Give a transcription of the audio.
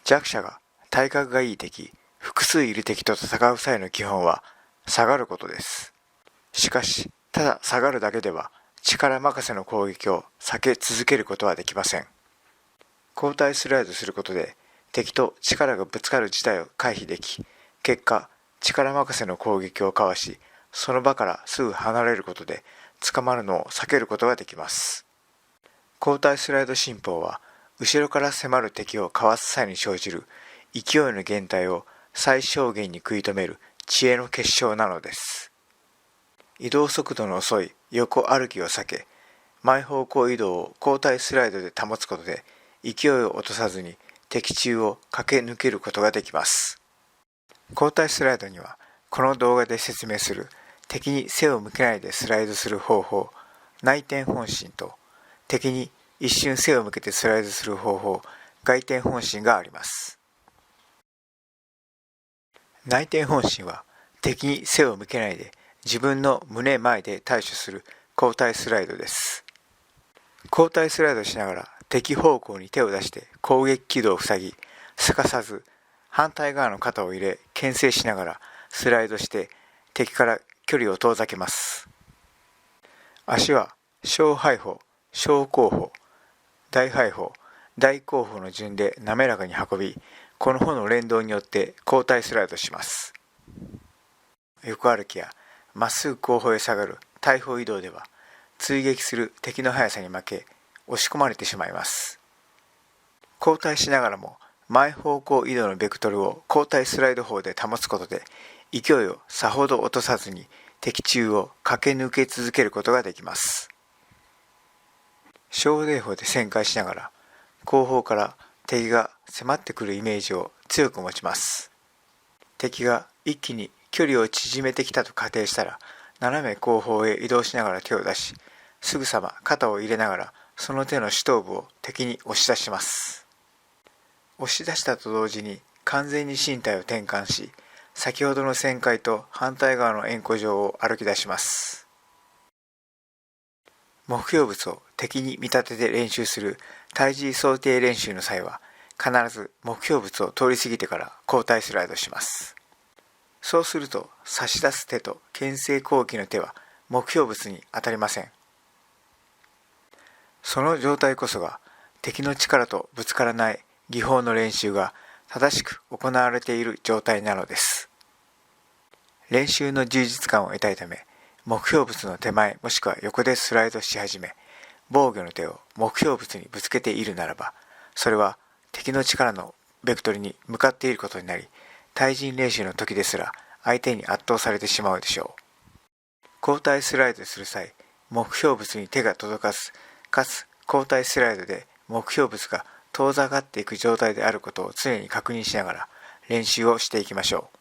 弱者が体格がいい敵、複数いる敵と戦う際の基本は下がることです。しかし、ただ下がるだけでは力任せの攻撃を避け続けることはできません。後退スライドすることで敵と力がぶつかる事態を回避でき、結果、力任せの攻撃をかわし、その場からすぐ離れることで捕まるのを避けることができます。後退スライド進法は、後ろから迫る敵をかわす際に生じる勢いの減退を最小限に食い止める知恵の結晶なのです。移動速度の遅い横歩きを避け、前方向移動を後退スライドで保つことで勢いを落とさずに敵中を駆け抜けることができます。後退スライドには、この動画で説明する敵に背を向けないでスライドする方法、内転本心と、敵に一瞬背を向けてスライドする方法、外転本心があります。内転本心は、敵に背を向けないで自分の胸前で対処する後退スライドです。後退スライドしながら敵方向に手を出して攻撃軌道を塞ぎ、すかさず反対側の肩を入れ牽制しながらスライドして敵から距離を遠ざけます。足は小背歩、小後歩、大背歩、大後歩の順で滑らかに運び、この歩の連動によって後退スライドします。横歩きやまっすぐ後方へ下がる大歩移動では、追撃する敵の速さに負け押し込まれてしまいます。後退しながらも前方向移動のベクトルを後退スライド法で保つことで、勢いをさほど落とさずに敵中を駆け抜け続けることができます。小礼法で旋回しながら後方から敵が迫ってくるイメージを強く持ちます。敵が一気に距離を縮めてきたと仮定したら、斜め後方へ移動しながら手を出し、すぐさま肩を入れながらその手の主頭部を敵に押し出します。押し出したと同時に完全に身体を転換し、先ほどの旋回と反対側の円弧上を歩き出します。目標物を敵に見立てて練習する対峙想定練習の際は、必ず目標物を通り過ぎてから後退スライドします。そうすると差し出す手と牽制攻撃の手は目標物に当たりません。その状態こそが敵の力とぶつからない技法の練習が正しく行われている状態なのです。練習の充実感を得たいため、目標物の手前もしくは横でスライドし始め、防御の手を目標物にぶつけているならば、それは敵の力のベクトルに向かっていることになり、対人練習の時ですら相手に圧倒されてしまうでしょう。後退スライドする際、目標物に手が届かず、かつ後退スライドで目標物が遠ざかっていく状態であることを常に確認しながら練習をしていきましょう。